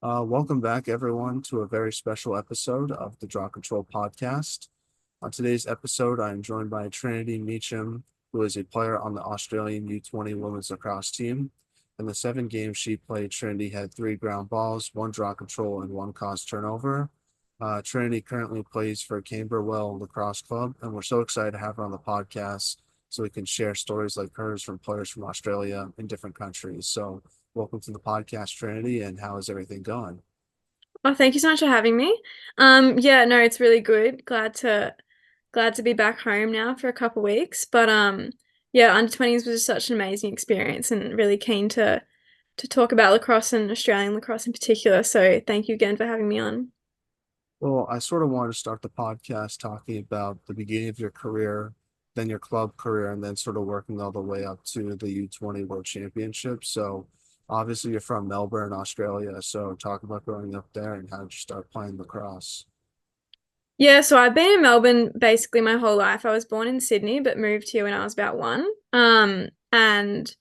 Welcome back, everyone, to a very special episode of the Draw Control podcast. On today's episode, I am joined by Trinity Meacham, who is a player on the Australian U20 women's lacrosse team. In the 7 games she played, Trinity had 3 ground balls, 1 draw control, and 1 caused turnover. Trinity currently plays for Camberwell Lacrosse Club, and we're so excited to have her on the podcast so we can share stories like hers from players from Australia in different countries. So, welcome to the podcast, Trinity, and how is everything going? Oh, thank you so much for having me. Yeah, no, it's really good. Glad to be back home now for a couple weeks. But yeah, under 20s was just such an amazing experience and really keen to talk about lacrosse and Australian lacrosse in particular. So thank you again for having me on. Well, I sort of wanted to start the podcast talking about the beginning of your career, then your club career, and then sort of working all the way up to the U20 World Championship. So, obviously, you're from Melbourne, Australia. So, talk about growing up there and how did you start playing lacrosse? Yeah, so I've been in Melbourne basically my whole life. I was born in Sydney, but moved here when I was about one. And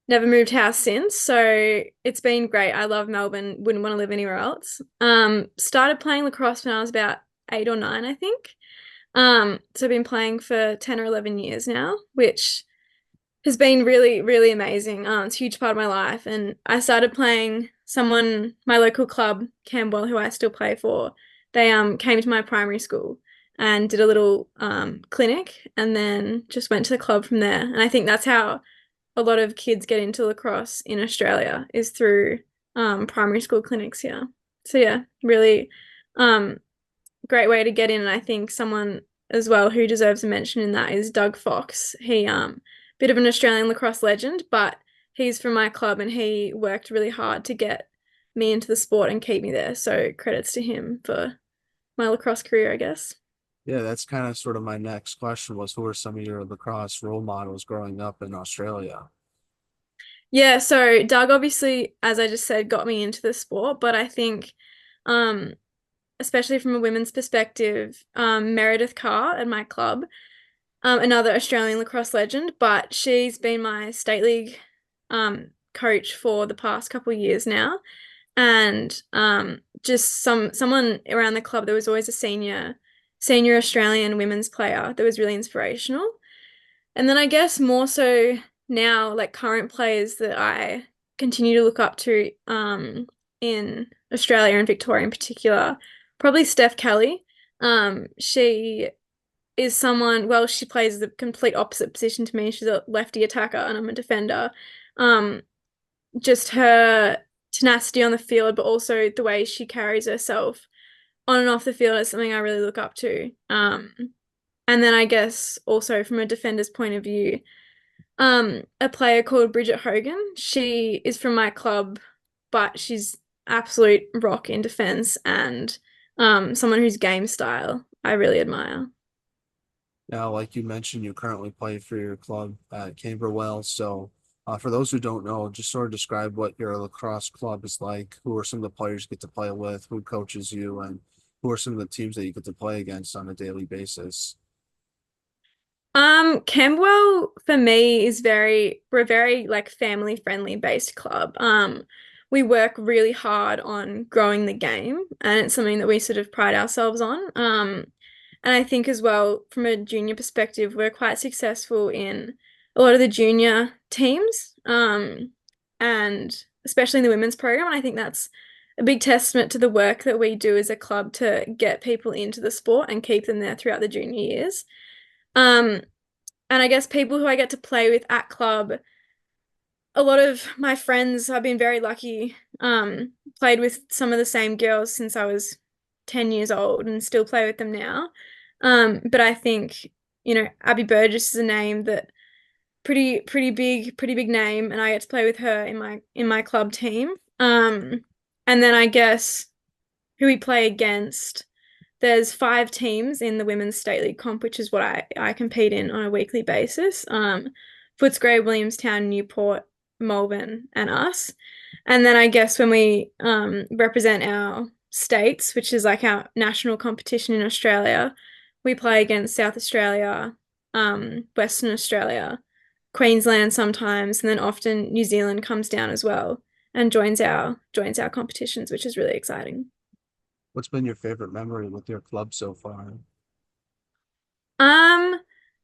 never moved house since, so it's been great. I love Melbourne, wouldn't want to live anywhere else. Started playing lacrosse when I was about 8 or 9, I think. So I've been playing for 10 or 11 years now, which has been really, really amazing. It's a huge part of my life. And I started playing my local club, Camberwell, who I still play for. They came to my primary school and did a little clinic and then just went to the club from there. And I think that's how a lot of kids get into lacrosse in Australia is through primary school clinics here. So yeah, really um, great way to get in. And I think someone as well who deserves a mention in that is Doug Fox. He bit of an Australian lacrosse legend, but he's from my club and he worked really hard to get me into the sport and keep me there. So credits to him for my lacrosse career, I guess. Yeah, that's kind of sort of my next question was who are some of your lacrosse role models growing up in Australia? Yeah, so Doug obviously, as I just said, got me into the sport, but I think um especially from a women's perspective, Meredith Carr at my club, another Australian lacrosse legend, but she's been my state league coach for the past couple of years now. And just someone around the club, there was always a senior Australian women's player that was really inspirational. And then I guess more so now, like current players that I continue to look up to in Australia and Victoria in particular, probably Steph Kelly. She is someone, well, she plays the complete opposite position to me. She's a lefty attacker and I'm a defender. Um, just her tenacity on the field, but also the way she carries herself on and off the field is something I really look up to. And then I guess also from a defender's point of view, a player called Bridget Hogan. She is from my club, but she's absolute rock in defense and someone whose game style I really admire. Now, like you mentioned, you currently play for your club at Camberwell. So, for those who don't know, just sort of describe what your lacrosse club is like. Who are some of the players you get to play with? Who coaches you? And who are some of the teams that you get to play against on a daily basis? Camberwell for me is we're a very like family friendly based club. We work really hard on growing the game and it's something that we sort of pride ourselves on. And I think as well from a junior perspective, we're quite successful in a lot of the junior teams. And especially in the women's program. And I think that's a big testament to the work that we do as a club to get people into the sport and keep them there throughout the junior years. Um, and I guess people who I get to play with at club, a lot of my friends, I've been very lucky, played with some of the same girls since I was 10 years old and still play with them now. But I think, Abby Burgess is a name that pretty big name, and I get to play with her in my club team. And then I guess who we play against. There's 5 teams in the women's state league comp, which is what I compete in on a weekly basis. Footscray, Williamstown, Newport, Melbourne, and us. And then I guess when we represent our states, which is like our national competition in Australia, we play against South Australia, Western Australia, Queensland sometimes, and then often New Zealand comes down as well. and joins our competitions, which is really exciting. What's been your favorite memory with your club so far? Um,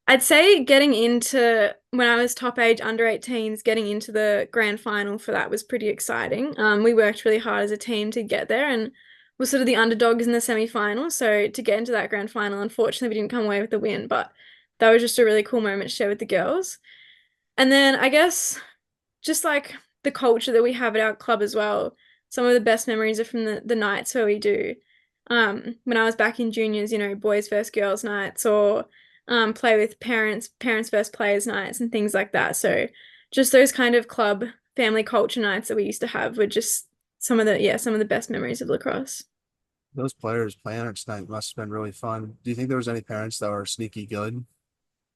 I'd say getting into when I was top age under 18s, getting into the grand final for that was pretty exciting. We worked really hard as a team to get there and we're sort of the underdogs in the semi-final. So to get into that grand final, unfortunately, we didn't come away with the win, but that was just a really cool moment to share with the girls. And then I guess just like the culture that we have at our club as well. Some of the best memories are from the nights where we do. When I was back in juniors, boys versus girls nights or play with parents versus players nights and things like that. So just those kind of club family culture nights that we used to have were just some of the best memories of lacrosse. Those players playing it tonight must have been really fun. Do you think there was any parents that were sneaky good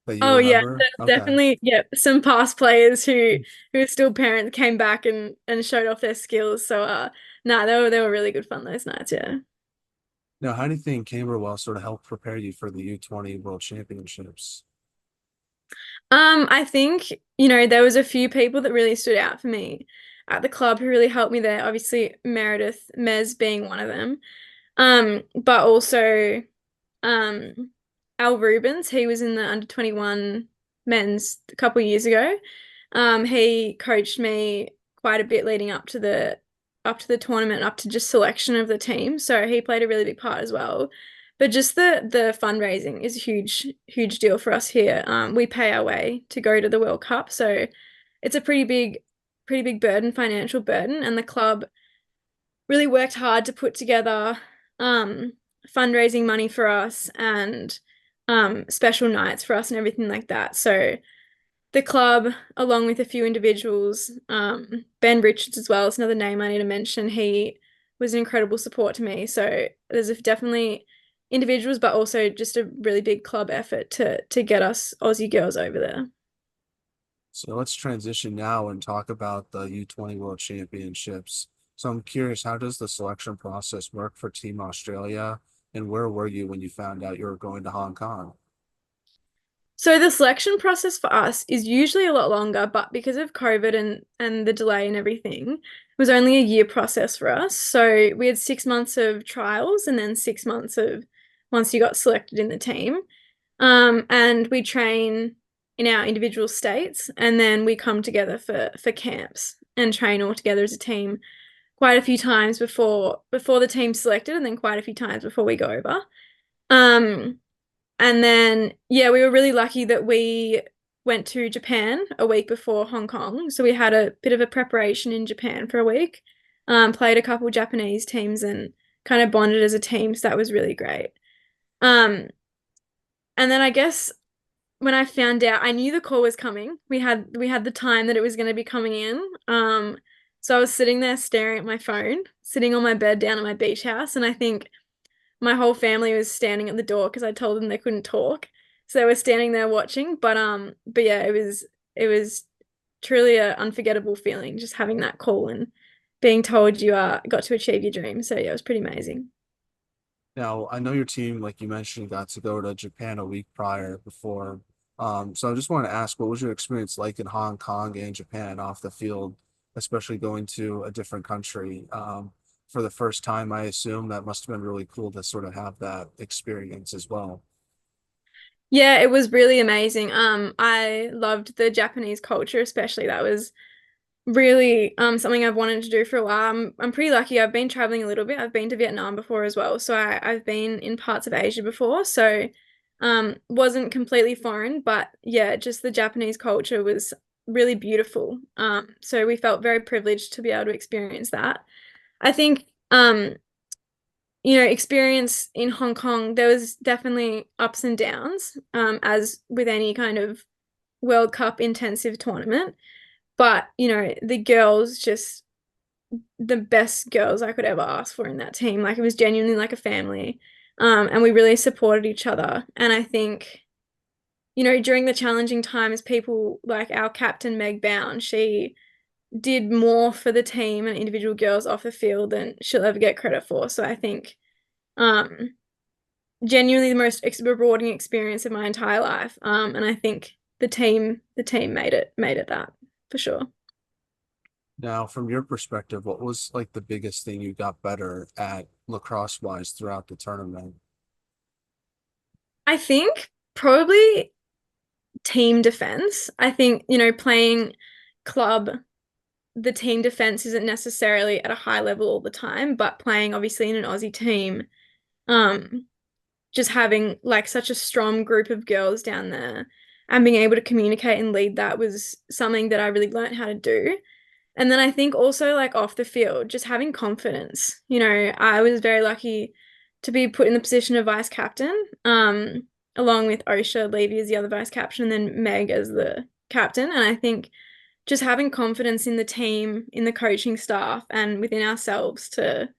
that you Oh yeah, remember? there's Okay. definitely some past players who are still parents came back and showed off their skills. So nah, they were really good fun those nights, yeah. Now, how do you think Camberwell sort of helped prepare you for the U20 World Championships? I think, there was a few people that really stood out for me at the club who really helped me there. Obviously, Meredith, Mez being one of them. But also um Al Rubens, he was in the under 21 men's a couple years ago. He coached me quite a bit leading up to the tournament, up to just selection of the team. So he played a really big part as well. But just the fundraising is a huge deal for us here. We pay our way to go to the World Cup, so it's a pretty big burden, financial burden, and the club really worked hard to put together um, fundraising money for us and special nights for us and everything like that. So the club, along with a few individuals, Ben Richards as well is another name I need to mention. He was an incredible support to me. So there's definitely individuals, but also just a really big club effort to get us Aussie girls over there. So let's transition now and talk about the U20 World Championships. So I'm curious, how does the selection process work for Team Australia? And where were you when you found out you were going to Hong Kong? So the selection process for us is usually a lot longer, but because of COVID and the delay and everything, it was only a year process for us. So we had 6 months of trials and then 6 months of once you got selected in the team. And we train in our individual states and then we come together for camps and train all together as a team quite a few times before the team's selected and then quite a few times before we go over. Um, and then, yeah, we were really lucky that we went to Japan a week before Hong Kong. So we had a bit of a preparation in Japan for a week, played a couple Japanese teams and kind of bonded as a team. So that was really great. Um, and then I guess when I found out, I knew the call was coming. We had the time that it was going to be coming in. So I was sitting there staring at my phone, sitting on my bed down at my beach house, and I think my whole family was standing at the door because I told them they couldn't talk. So they were standing there watching. But yeah, it was truly an unforgettable feeling just having that call and being told you got to achieve your dream. So yeah, it was pretty amazing. Now, I know your team, like you mentioned, got to go to Japan a week prior before. So I just want to ask, what was your experience like in Hong Kong and Japan off the field, especially going to a different country? For the first time, I assume that must have been really cool to sort of have that experience as well. Yeah, it was really amazing. I loved the Japanese culture, especially. That was really something I've wanted to do for a while. I'm pretty lucky. I've been traveling a little bit. I've been to Vietnam before as well. So I've been in parts of Asia before. So wasn't completely foreign, but yeah, just the Japanese culture was really beautiful. So we felt very privileged to be able to experience that. I think experience in Hong Kong, there was definitely ups and downs, as with any kind of World Cup intensive tournament. But, the girls just the best girls I could ever ask for in that team. Like it was genuinely like a family. And we really supported each other. And I think, during the challenging times, people like our captain, Meg Bound, she did more for the team and individual girls off the field than she'll ever get credit for. So I think um genuinely the most rewarding experience of my entire life. And I think the team made it that for sure. Now, from your perspective, what was like the biggest thing you got better at lacrosse wise throughout the tournament? I think probably team defense. I think, playing club, the team defense isn't necessarily at a high level all the time, but playing obviously in an Aussie team, um, just having like such a strong group of girls down there and being able to communicate and lead that was something that I really learned how to do. And then I think also like off the field, just having confidence. I was very lucky to be put in the position of vice captain, along with Osha Levy as the other vice captain, and then Meg as the captain. And I think just having confidence in the team, in the coaching staff, and within ourselves to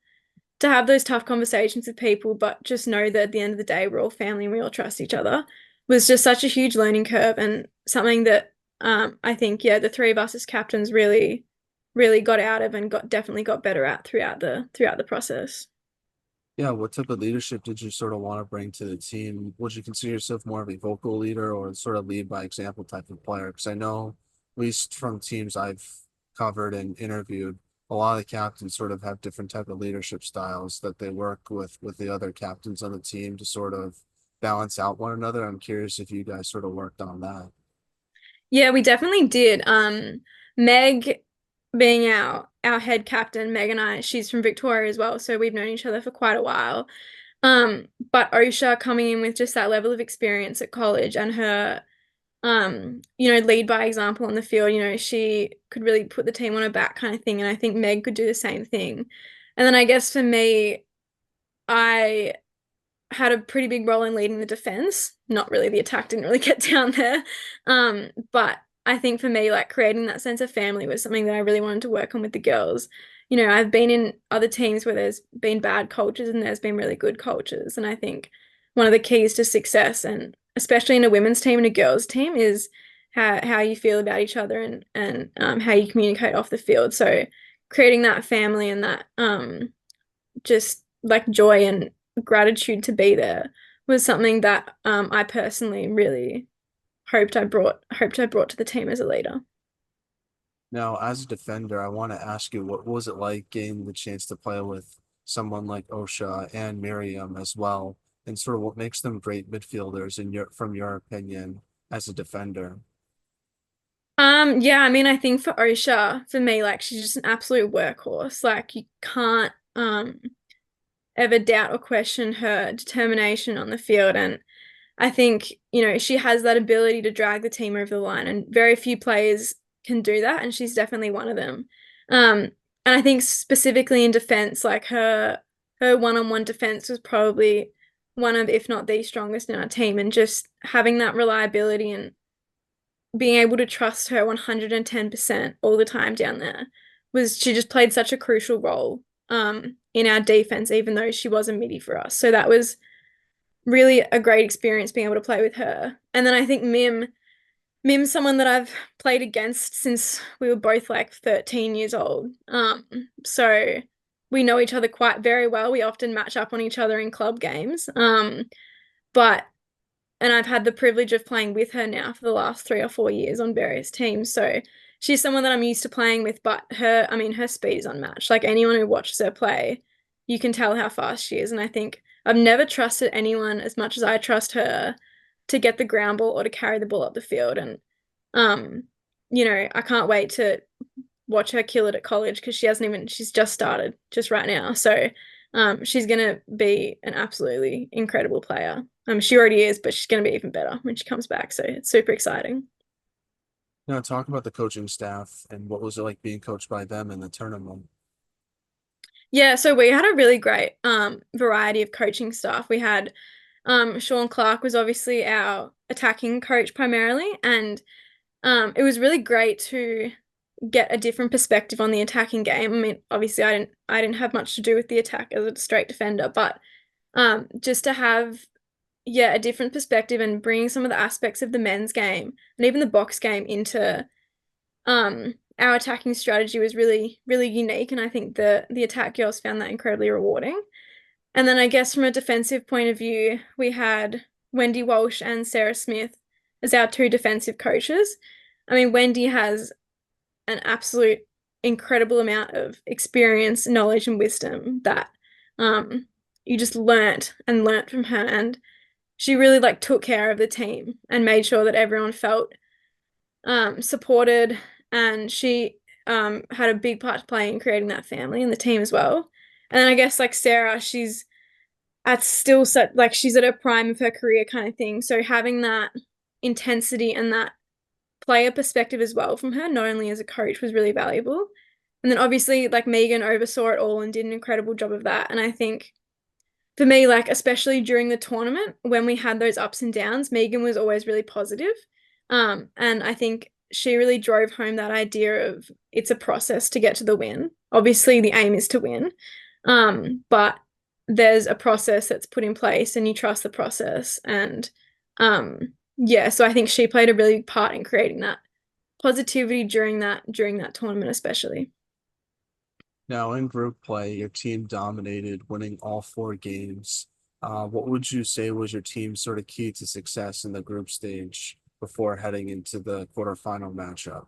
have those tough conversations with people, but just know that at the end of the day, we're all family and we all trust each other was just such a huge learning curve and something that I think, yeah, the three of us as captains really, really got out of and definitely got better at throughout the process. Yeah, what type of leadership did you sort of want to bring to the team? Would you consider yourself more of a vocal leader or sort of lead by example type of player? Because I know, at least from teams I've covered and interviewed, a lot of the captains sort of have different type of leadership styles that they work with the other captains on the team to sort of balance out one another. I'm curious if you guys sort of worked on that. Yeah, we definitely did. Meg being our head captain, Meg and I, she's from Victoria as well, so we've known each other for quite a while. But Osha coming in with just that level of experience at college and her lead by example on the field, she could really put the team on her back kind of thing. And I think Meg could do the same thing. And then I guess for me, I had a pretty big role in leading the defense. Not really the attack, didn't really get down there. But I think for me, like creating that sense of family was something that I really wanted to work on with the girls. I've been in other teams where there's been bad cultures and there's been really good cultures. And I think one of the keys to success, and especially in a women's team and a girls' team, is how you feel about each other and how you communicate off the field. So creating that family and that just like joy and gratitude to be there was something that I personally really hoped I brought to the team as a leader. Now, as a defender, I want to ask you, what was it like getting the chance to play with someone like Osha and Miriam as well, and sort of what makes them great midfielders in from your opinion as a defender? Yeah, I mean, I think for Osha, for me, like she's just an absolute workhorse. Like you can't ever doubt or question her determination on the field. And I think, she has that ability to drag the team over the line, and very few players can do that, and she's definitely one of them. Um, and I think specifically in defense, like her one-on-one defense was probably one of, if not the strongest in our team, and just having that reliability and being able to trust her 110% all the time down there was she just played such a crucial role in our defense, even though she was a midi for us. So that was really a great experience being able to play with her. And then I think Mim's someone that I've played against since we were both like 13 years old. So we know each other quite very well. We often match up on each other in club games. But and I've had the privilege of playing with her now for the last 3 or 4 years on various teams. So she's someone that I'm used to playing with, but I mean, her speed is unmatched. Like anyone who watches her play, you can tell how fast she is. And I think I've never trusted anyone as much as I trust her to get the ground ball or to carry the ball up the field. And, um, I can't wait to watch her kill it at college because she's just started just right now. So she's gonna be an absolutely incredible player. She already is, but she's gonna be even better when she comes back. So it's super exciting. Now, talk about the coaching staff and what was it like being coached by them in the tournament? Yeah, so we had a really great variety of coaching staff. We had Sean Clark was obviously our attacking coach primarily, and it was really great to get a different perspective on the attacking game. I mean, obviously I didn't have much to do with the attack as a straight defender, but just to have a different perspective and bring some of the aspects of the men's game and even the box game into our attacking strategy was really, really unique. And I think the attack girls found that incredibly rewarding. And then I guess from a defensive point of view, we had Wendy Walsh and Sarah Smith as our two defensive coaches. I mean, Wendy has an absolute incredible amount of experience, knowledge, and wisdom that you just learnt from her. And she really like took care of the team and made sure that everyone felt supported. And she had a big part to play in creating that family and the team as well. And then I guess like Sarah, she's at still such like she's at a prime of her career kind of thing. So having that intensity and that player perspective as well from her, not only as a coach, was really valuable. And then obviously like Megan oversaw it all and did an incredible job of that. And I think for me, like especially during the tournament, when we had those ups and downs, Megan was always really positive. And I think she really drove home that idea of it's a process to get to the win. Obviously, the aim is to win. But there's a process that's put in place and you trust the process. And yeah, so I think she played a really big part in creating that positivity during that tournament, especially. Now, in group play, your team dominated, winning all four games. What would you say was your team's sort of key to success in the group stage before heading into the quarterfinal matchup?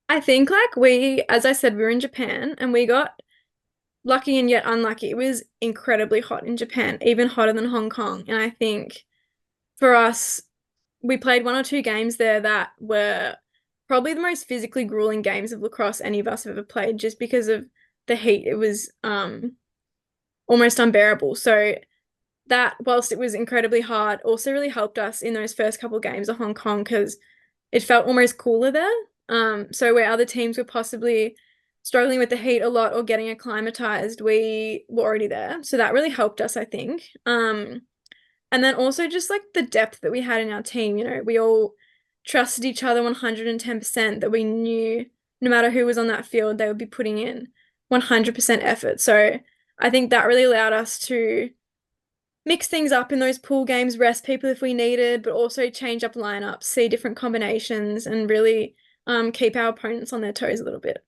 I think like as I said, we were in Japan and we got lucky and yet unlucky. It was incredibly hot in Japan, even hotter than Hong Kong. And I think for us, we played one or two games there that were probably the most physically grueling games of lacrosse any of us have ever played, just because of the heat. It was almost unbearable. So that, whilst it was incredibly hard, also really helped us in those first couple of games of Hong Kong because it felt almost cooler there. So where other teams were possibly struggling with the heat a lot or getting acclimatized, we were already there. So that really helped us, I think. And then also just like the depth that we had in our team, we all trusted each other 110%, that we knew no matter who was on that field, they would be putting in 100% effort. So I think that really allowed us to mix things up in those pool games, rest people if we needed, but also change up lineups, see different combinations, and really keep our opponents on their toes a little bit.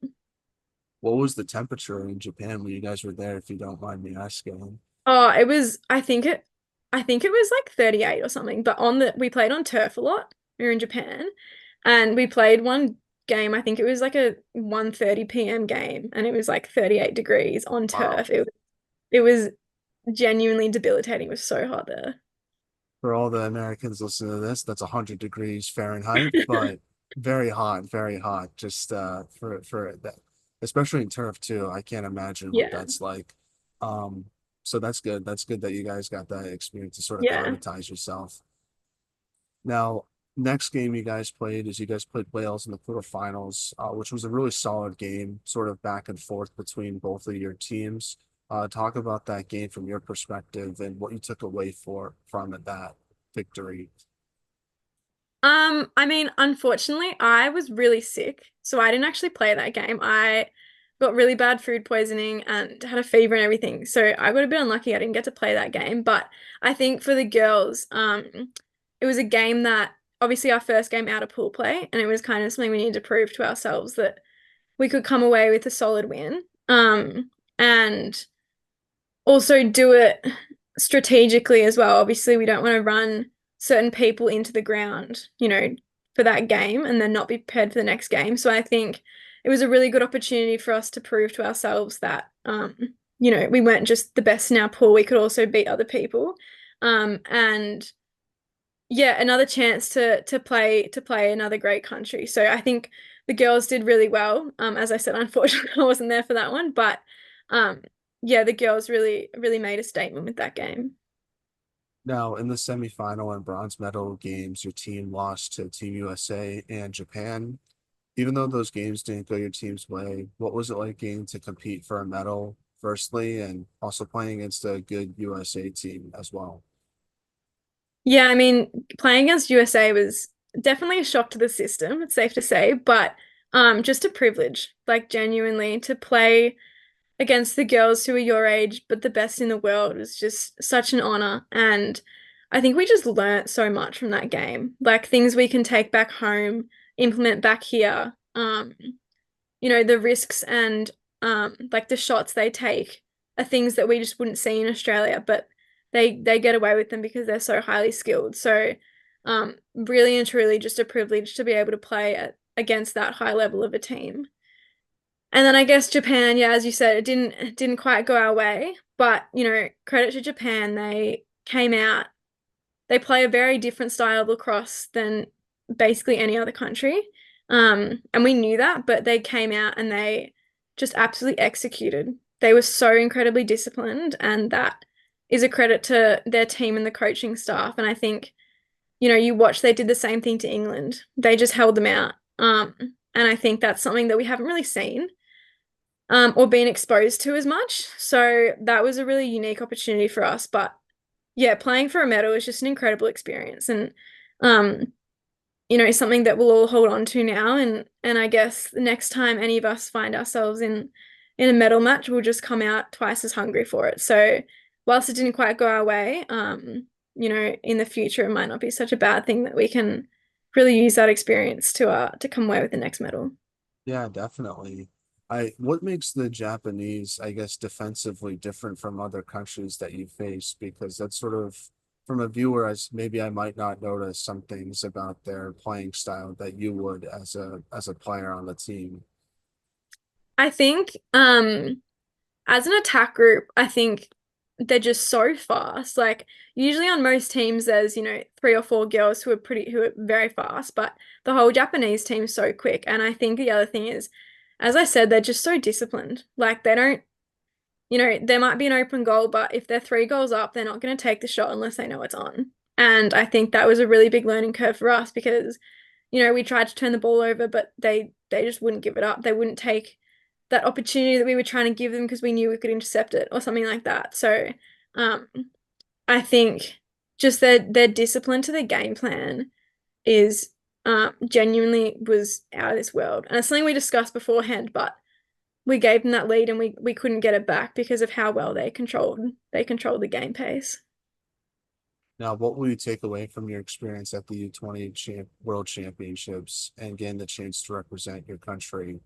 What was the temperature in Japan when you guys were there, if you don't mind me asking? Oh, it was, I think it was like 38 or something, but we played on turf a lot. We were in Japan and we played one game, I think it was like a 1:30 p.m. game and it was like 38 degrees on Wow. turf. It was genuinely debilitating. It was so hot there. For all the Americans listening to this, that's 100 degrees Fahrenheit, but very hot. Just for that, especially in turf too. I can't imagine what Yeah. that's like. Um, so that's good. That's good that you guys got that experience to sort of Yeah. acclimatize yourself. Now, next game you guys played is you guys played Wales in the quarterfinals, which was a really solid game, sort of back and forth between both of your teams. Talk about that game from your perspective and what you took away from it, that victory. I mean, unfortunately, I was really sick, so I didn't actually play that game. I got really bad food poisoning and had a fever and everything. So I got a bit unlucky I didn't get to play that game. But I think for the girls, it was a game that obviously our first game out of pool play, and it was kind of something we needed to prove to ourselves that we could come away with a solid win. And also do it strategically as well. Obviously, we don't want to run certain people into the ground, for that game and then not be prepared for the next game. So I think it was a really good opportunity for us to prove to ourselves that, we weren't just the best in our pool, we could also beat other people. And yeah, another chance to play another great country. So I think the girls did really well. As I said, unfortunately, I wasn't there for that one, but um, yeah, the girls really, really made a statement with that game. Now, in the semifinal and bronze medal games, your team lost to Team USA and Japan. Even though those games didn't go your team's way, what was it like getting to compete for a medal, firstly, and also playing against a good USA team as well? Yeah, I mean, playing against USA was definitely a shock to the system, it's safe to say, but just a privilege, like genuinely to play against the girls who are your age, but the best in the world was just such an honor. And I think we just learnt so much from that game, like things we can take back home, implement back here. The risks and like the shots they take are things that we just wouldn't see in Australia, but they get away with them because they're so highly skilled. So really and truly just a privilege to be able to play against that high level of a team. And then I guess Japan, yeah, as you said, it didn't quite go our way. But, credit to Japan, they came out, they play a very different style of lacrosse than basically any other country. And we knew that, but they came out and they just absolutely executed. They were so incredibly disciplined, and that is a credit to their team and the coaching staff. And I think, you watch they did the same thing to England. They just held them out. And I think that's something that we haven't really seen or been exposed to as much. So that was a really unique opportunity for us. But yeah, playing for a medal is just an incredible experience, and um, something that we'll all hold on to now. And I guess the next time any of us find ourselves in a medal match, we'll just come out twice as hungry for it. So whilst it didn't quite go our way, in the future it might not be such a bad thing that we can really use that experience to come away with the next medal. Yeah, definitely. What makes the Japanese, I guess, defensively different from other countries that you face? Because that's sort of from a viewer, as maybe I might not notice some things about their playing style that you would as a player on the team. I think as an attack group, I think they're just so fast. Like usually on most teams, there's, three or four girls who are very fast, but the whole Japanese team's so quick. And I think the other thing is, as I said, they're just so disciplined. Like they don't, there might be an open goal, but if they're three goals up, they're not going to take the shot unless they know it's on. And I think that was a really big learning curve for us because, we tried to turn the ball over, but they just wouldn't give it up. They wouldn't take that opportunity that we were trying to give them because we knew we could intercept it or something like that. So um, I think just their discipline to the game plan is genuinely was out of this world. And it's something we discussed beforehand, but we gave them that lead and we couldn't get it back because of how well they controlled the game pace. Now, what will you take away from your experience at the World Championships and getting the chance to represent your country?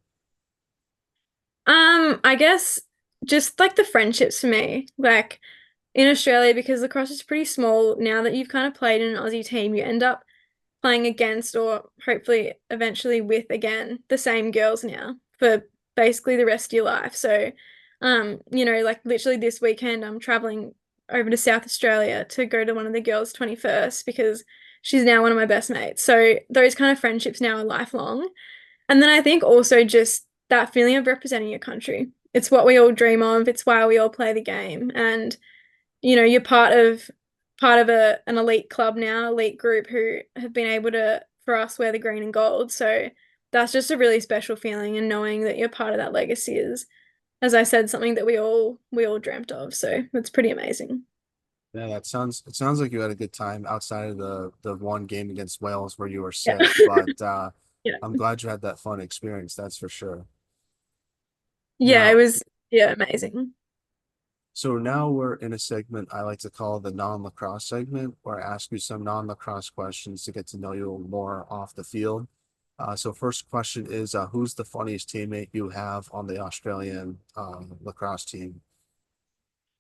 I guess just like the friendships for me, like in Australia, because lacrosse is pretty small, now that you've kind of played in an Aussie team, you end up playing against or hopefully eventually with again the same girls now for basically the rest of your life. So, like literally this weekend, I'm traveling over to South Australia to go to one of the girls' 21st because she's now one of my best mates. So those kind of friendships now are lifelong. And then I think also just that feeling of representing your country. It's what we all dream of. It's why we all play the game. And, you're part of an elite club now, elite group who have been able to for us wear the green and gold. So that's just a really special feeling and knowing that you're part of that legacy is, as I said, something that we all dreamt of. So it's pretty amazing. Yeah, it sounds like you had a good time outside of the one game against Wales where you were Yeah. sick, but Yeah. I'm glad you had that fun experience, that's for sure. Yeah, it Now, was yeah, amazing. so now we're in a segment I like to call the non-lacrosse segment, where I ask you some non-lacrosse questions to get to know you more off the field. So first question is, who's the funniest teammate you have on the Australian lacrosse team?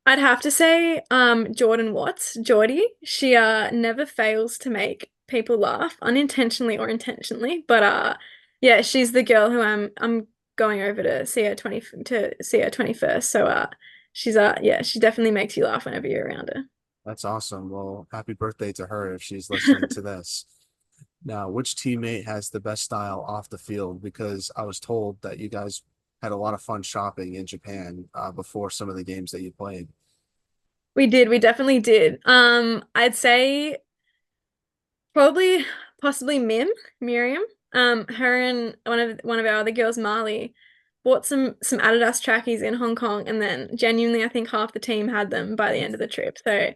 I'd have to say Jordan Watts, Geordie. She never fails to make people laugh, unintentionally or intentionally. But yeah, she's the girl who I'm going over to see her 21st. So she's yeah, she definitely makes you laugh whenever you're around That's awesome. Well, happy birthday to her if she's listening her. to this. Now, which teammate has the best style off the field? Because I was told that you guys had a lot of fun shopping in Japan before some of the games that you played. We definitely did. I'd say probably possibly Miriam. Her and one of our other girls, Marley, bought some Adidas trackies in Hong Kong, and then genuinely, I think half the team had them by the end of the trip. So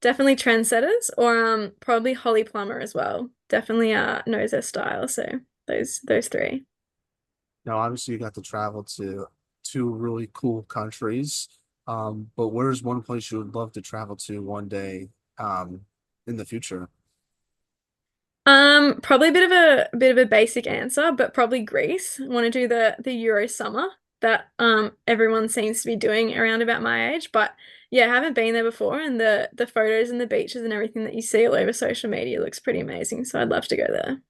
definitely trendsetters, or probably Holly Plummer as well. Definitely knows her style. So those three. Now, obviously, you got to travel to two really cool countries. But where's one place you would love to travel to one day in the future? Probably a bit of a basic answer, but probably Greece. Want to do the Euro summer that everyone seems to be doing around about my age. But yeah, I haven't been there before, and the photos and the beaches and everything that you see all over social media looks pretty amazing. So I'd love to go there.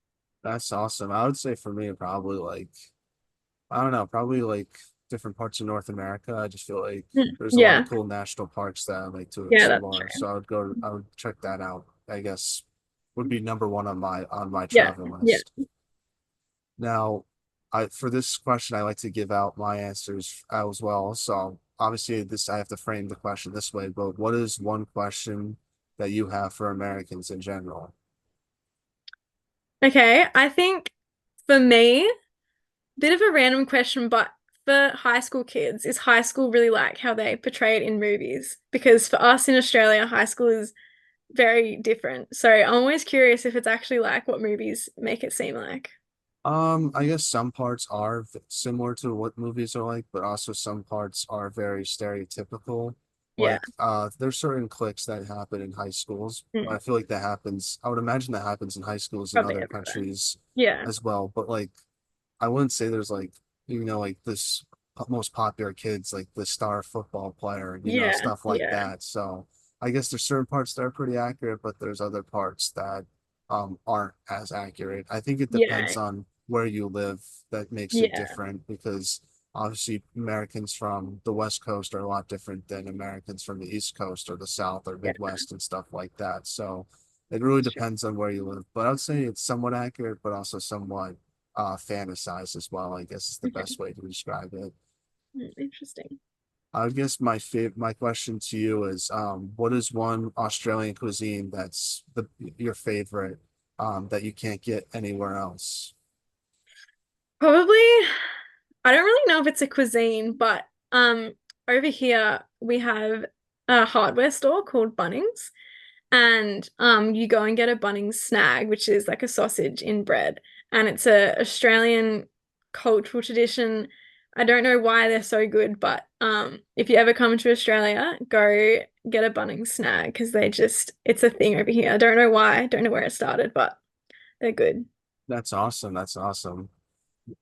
That's awesome. I would say for me, probably like I don't know, probably like different parts of North America. I just feel like there's a lot of Yeah. cool national parks that I like to Yeah, that's explore. true. So I would check that out. I guess would be number one on my Yeah. travel Yeah. list. Now, for this question, I like to give out my answers as well. So obviously, this I have to frame the question this way. But what is one question that you have for Americans in general? Okay, I think for me, bit of a random question, but for high school kids, is high school really like how they portray it in movies? Because for us in Australia, high school is very different. So I'm always curious if it's actually like what movies make it seem like. I guess some parts are similar to what movies are like, but also some parts are very stereotypical. Yeah. Like, there's certain cliques that happen in high schools. Mm, I feel like that happens. I would imagine that happens in high schools in probably other everywhere. countries Yeah. as well. But like, I wouldn't say there's like, like this most popular kids, like the star football player, Yeah. stuff like Yeah. that. So I guess there's certain parts that are pretty accurate, but there's other parts that aren't as accurate. I think it depends Yeah. on where you live that makes it Yeah. different because obviously Americans from the West Coast are a lot different than Americans from the East Coast or the South or Yeah. Midwest and stuff like that. So it really Sure. depends on where you live. But I'd say it's somewhat accurate, but also somewhat fantasized as well, I guess is the Okay. best way to describe it. Interesting. I guess my question to you is what is one Australian cuisine that's your favorite that you can't get anywhere else? Probably, I don't really know if it's a cuisine, but over here we have a hardware store called Bunnings. And you go and get a Bunnings snag, which is like a sausage in bread. And it's a Australian cultural tradition. I don't know why they're so good, but if you ever come to Australia, go get a Bunnings snag because it's a thing over here. I don't know why, don't know where it started, but they're good. That's awesome. That's awesome.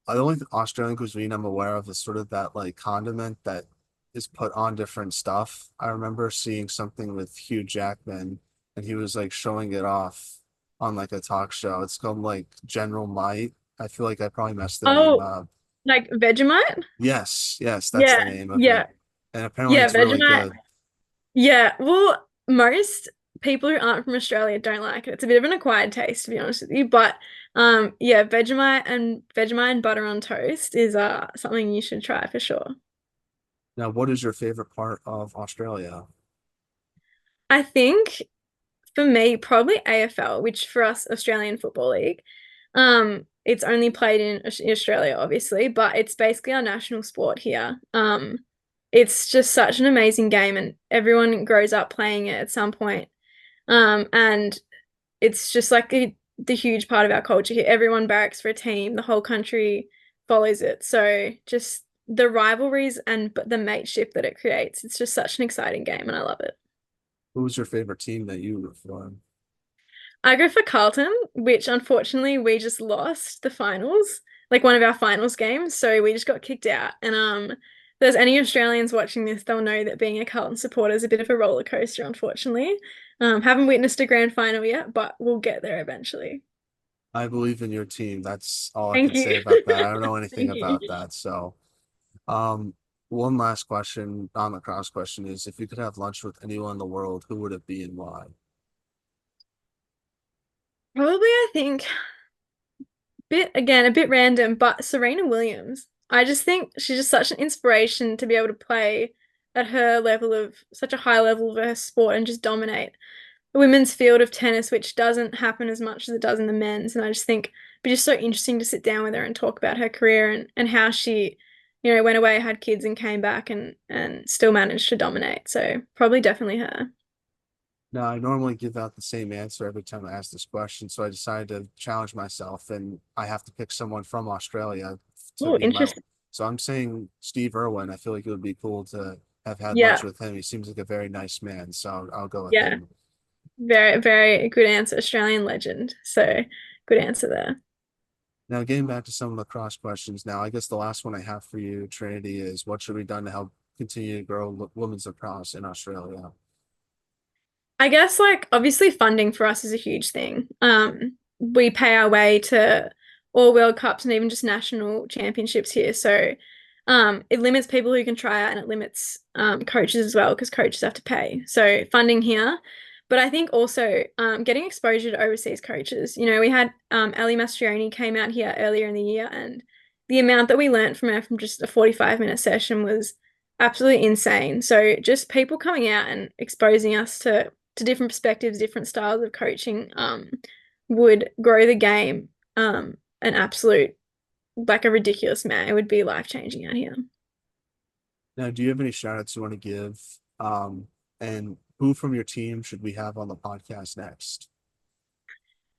The only Australian cuisine I'm aware of is sort of that like condiment that is put on different stuff. I remember seeing something with Hugh Jackman and he was like showing it off on like a talk show. It's called like General Might. I feel like I probably messed the name Oh, up. like Vegemite? Yes, yes, that's the Yeah, name of it. yeah, And apparently yeah, it's really Vegemite. good. Yeah, well, most people who aren't from Australia don't like it. It's a bit of an acquired taste, to be honest with you. But yeah, Vegemite and butter on toast is something you should try for sure. Now, what is your favorite part of Australia? I think for me, probably AFL, which for us, Australian Football League. It's only played in Australia, obviously, but it's basically our national sport here. It's just such an amazing game, and everyone grows up playing it at some point. And it's just like the huge part of our culture here. Everyone barracks for a team, the whole country follows it. So just the rivalries and the mateship that it creates, it's just such an exciting game, and I love it. Who was your favorite team that you root for? I go for Carlton, which unfortunately we just lost the finals, like one of our finals games. So we just got kicked out. And if there's any Australians watching this, they'll know that being a Carlton supporter is a bit of a roller coaster, unfortunately. Haven't witnessed a grand final yet, but we'll get there eventually. I believe in your team. That's all I Thank can say you. about that. I don't know anything Thank you. about that. So, um, one last question on the cross question is if you could have lunch with anyone in the world, who would it be and why? Probably, I think, a bit random, but Serena Williams. I just think she's just such an inspiration to be able to play at her level of such a high level of her sport and just dominate the women's field of tennis, which doesn't happen as much as it does in the men's. And I just think it'd be just so interesting to sit down with her and talk about her career and how she, went away, had kids and came back and still managed to dominate. So probably definitely her. Now, I normally give out the same answer every time I ask this question, so I decided to challenge myself, and I have to pick someone from Australia to Oh, be my. interesting. So I'm saying Steve Irwin. I feel like it would be cool to have had lunch Yeah, with him. He seems like a very nice man, so I'll go with yeah. him. Very, very good answer. Australian legend. So good answer there. Now, getting back to some of the cross questions. Now, I guess the last one I have for you, Trinity, is what should be done to help continue to grow women's lacrosse in Australia? I guess like obviously funding for us is a huge thing. We pay our way to or World Cups and even just national championships here. So it limits people who can try out and it limits coaches as well because coaches have to pay. So funding here. But I think also getting exposure to overseas coaches. You know, we had Ali Mastrioni came out here earlier in the year, and the amount that we learned from her from just a 45-minute session was absolutely insane. So just people coming out and exposing us to different perspectives, different styles of coaching would grow the game an absolute like a ridiculous amount. It would be life changing out here. Now, do you have any shout outs you want to give? And who from your team should we have on the podcast next?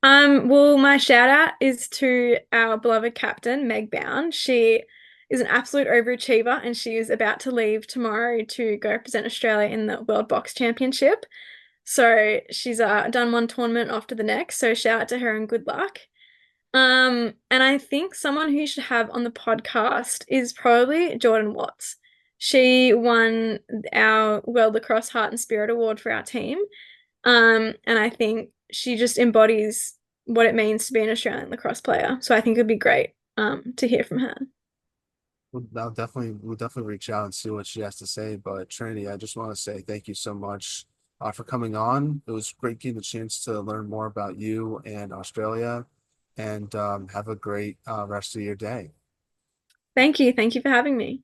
Well, my shout out is to our beloved captain, Meg Bound. She is an absolute overachiever and she is about to leave tomorrow to go represent Australia in the World Box Championship. So she's done one tournament after the next. So shout out to her and good luck. And I think someone who you should have on the podcast is probably Jordan Watts. She won our World Lacrosse Heart and Spirit Award for our team. And I think she just embodies what it means to be an Australian lacrosse player. So I think it'd be great to hear from her. We'll definitely reach out and see what she has to say. But Trinity, I just want to say thank you so much for coming on. It was great getting the chance to learn more about you and Australia, and have a great rest of your day. Thank you. Thank you for having me.